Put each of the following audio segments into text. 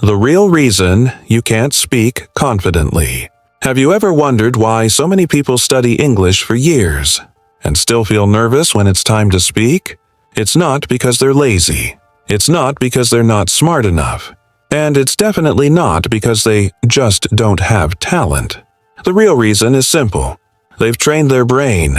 The real reason you can't speak confidently. Have you ever wondered why so many people study English for years and still feel nervous when it's time to speak? It's not because they're lazy. It's not because they're not smart enough. And it's definitely not because they just don't have talent. The real reason is simple. They've trained their brain,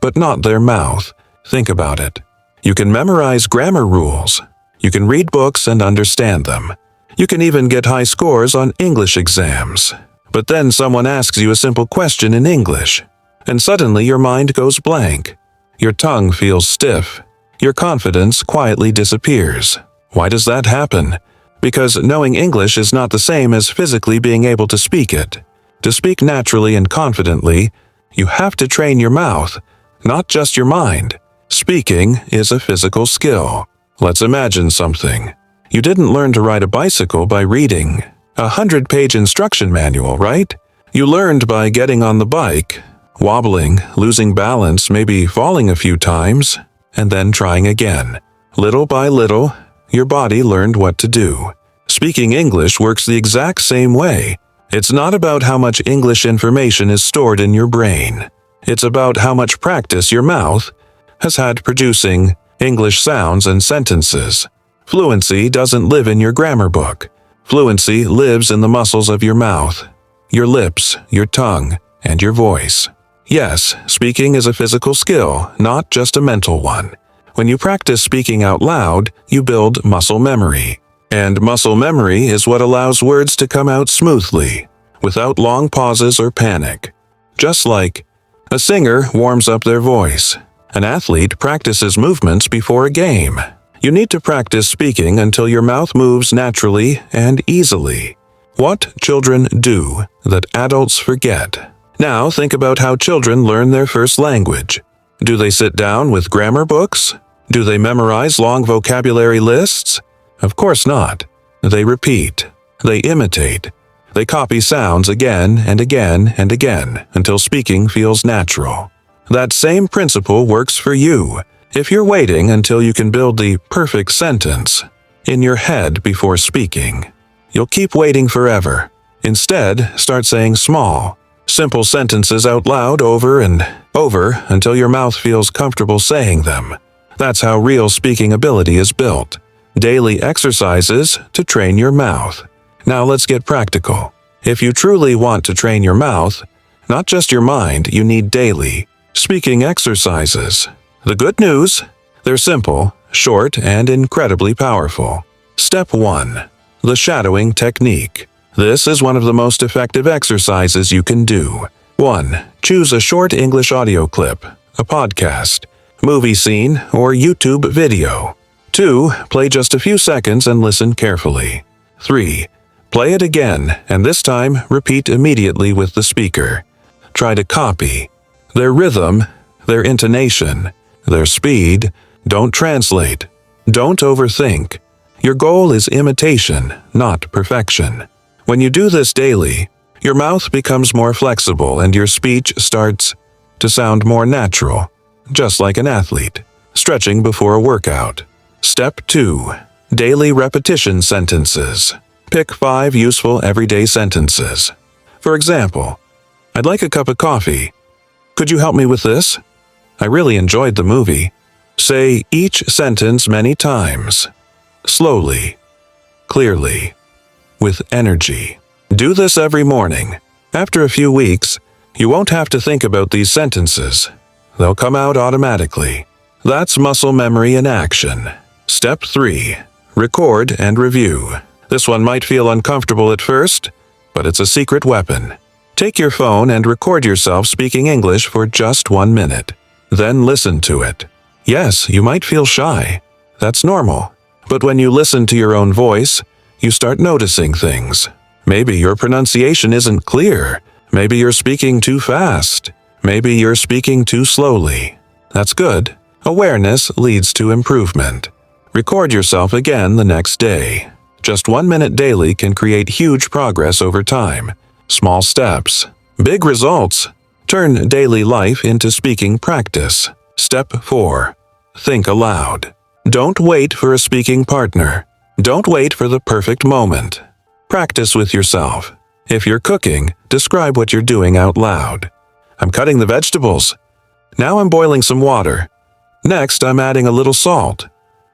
but not their mouth. Think about it. You can memorize grammar rules. You can read books and understand them. You can even get high scores on English exams. But then someone asks you a simple question in English, and suddenly your mind goes blank. Your tongue feels stiff. Your confidence quietly disappears. Why does that happen? Because knowing English is not the same as physically being able to speak it. To speak naturally and confidently, you have to train your mouth, not just your mind. Speaking is a physical skill. Let's imagine something. You didn't learn to ride a bicycle by reading a 100-page instruction manual, right? You learned by getting on the bike, wobbling, losing balance, maybe falling a few times, and then trying again. Little by little, your body learned what to do. Speaking English works the exact same way. It's not about how much English information is stored in your brain. It's about how much practice your mouth has had producing English sounds and sentences. Fluency doesn't live in your grammar book. Fluency lives in the muscles of your mouth, your lips, your tongue, and your voice. Yes, speaking is a physical skill, not just a mental one. When you practice speaking out loud, you build muscle memory. And muscle memory is what allows words to come out smoothly, without long pauses or panic. Just like a singer warms up their voice, an athlete practices movements before a game. You need to practice speaking until your mouth moves naturally and easily. What children do that adults forget. Now think about how children learn their first language. Do they sit down with grammar books? Do they memorize long vocabulary lists? Of course not. They repeat. They imitate. They copy sounds again and again and again until speaking feels natural. That same principle works for you. If you're waiting until you can build the perfect sentence in your head before speaking, you'll keep waiting forever. Instead, start saying small, simple sentences out loud over and over until your mouth feels comfortable saying them. That's how real speaking ability is built. Daily exercises to train your mouth. Now let's get practical. If you truly want to train your mouth, not just your mind, you need daily speaking exercises. The good news? They're simple, short, and incredibly powerful. Step 1. The shadowing technique. This is one of the most effective exercises you can do. 1. Choose a short English audio clip, a podcast, movie scene, or YouTube video. 2. Play just a few seconds and listen carefully. 3. Play it again, and this time repeat immediately with the speaker. Try to copy their rhythm, their intonation, their speed. Don't translate. Don't overthink. Your goal is imitation, not perfection. When you do this daily, your mouth becomes more flexible and your speech starts to sound more natural, just like an athlete stretching before a workout. Step 2. Daily repetition sentences. Pick 5 useful everyday sentences. For example, I'd like a cup of coffee. Could you help me with this? I really enjoyed the movie. Say each sentence many times. Slowly, clearly, with energy. Do this every morning. After a few weeks, you won't have to think about these sentences. They'll come out automatically. That's muscle memory in action. Step 3. Record and review. This one might feel uncomfortable at first, but it's a secret weapon. Take your phone and record yourself speaking English for just 1 minute. Then listen to it. Yes, you might feel shy. That's normal. But when you listen to your own voice, you start noticing things. Maybe your pronunciation isn't clear. Maybe you're speaking too fast. Maybe you're speaking too slowly. That's good. Awareness leads to improvement. Record yourself again the next day. Just 1 minute daily can create huge progress over time. Small steps, big results. Turn daily life into speaking practice. Step 4. Think aloud. Don't wait for a speaking partner. Don't wait for the perfect moment. Practice with yourself. If you're cooking, describe what you're doing out loud. I'm cutting the vegetables. Now I'm boiling some water. Next, I'm adding a little salt.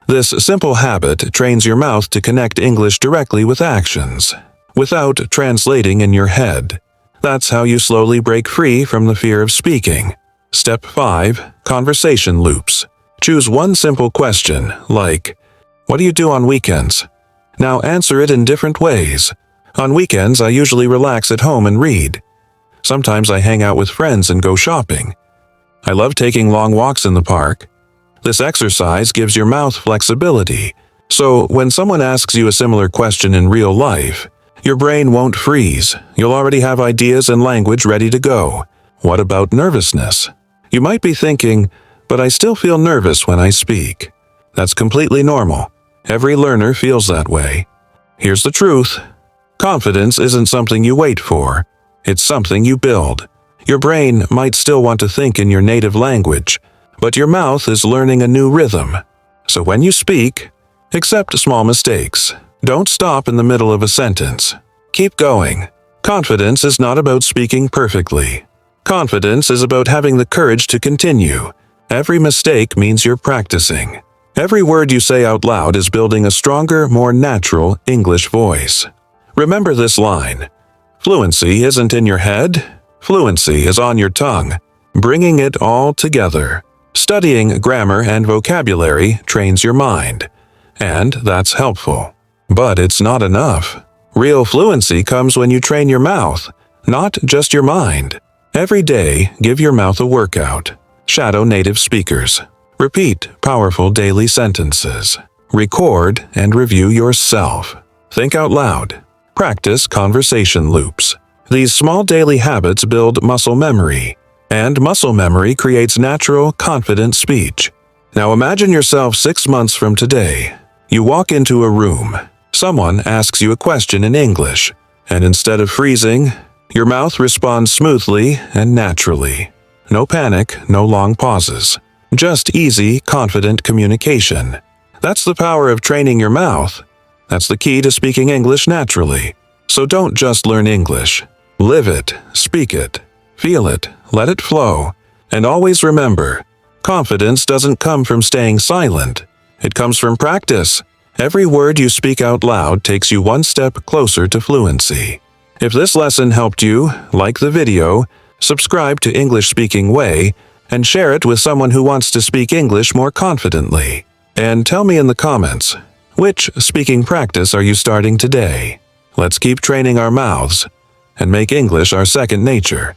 This simple habit trains your mouth to connect English directly with actions, without translating in your head. That's how you slowly break free from the fear of speaking. Step 5. Conversation loops. Choose one simple question, like, "What do you do on weekends?" Now answer it in different ways. On weekends, I usually relax at home and read. Sometimes I hang out with friends and go shopping. I love taking long walks in the park. This exercise gives your mouth flexibility, so when someone asks you a similar question in real life, your brain won't freeze. You'll already have ideas and language ready to go. What about nervousness? You might be thinking, but I still feel nervous when I speak. That's completely normal. Every learner feels that way. Here's the truth. Confidence isn't something you wait for. It's something you build. Your brain might still want to think in your native language, but your mouth is learning a new rhythm. So when you speak, accept small mistakes. Don't stop in the middle of a sentence. Keep going. Confidence is not about speaking perfectly. Confidence is about having the courage to continue. Every mistake means you're practicing. Every word you say out loud is building a stronger, more natural English voice. Remember this line. Fluency isn't in your head. Fluency is on your tongue, bringing it all together. Studying grammar and vocabulary trains your mind, and that's helpful. But it's not enough. Real fluency comes when you train your mouth, not just your mind. Every day, give your mouth a workout. Shadow native speakers. Repeat powerful daily sentences. Record and review yourself. Think out loud. Practice conversation loops. These small daily habits build muscle memory, and muscle memory creates natural, confident speech. Now imagine yourself 6 months from today. You walk into a room. Someone asks you a question in English, and instead of freezing, your mouth responds smoothly and naturally. No panic, no long pauses. Just easy, confident communication. That's the power of training your mouth. That's the key to speaking English naturally. So don't just learn English. Live it, speak it, feel it, let it flow. And always remember, confidence doesn't come from staying silent. It comes from practice. Every word you speak out loud takes you one step closer to fluency. If this lesson helped you, like the video, subscribe to English Speaking Way, and share it with someone who wants to speak English more confidently. And tell me in the comments, which speaking practice are you starting today? Let's keep training our mouths and make English our second nature.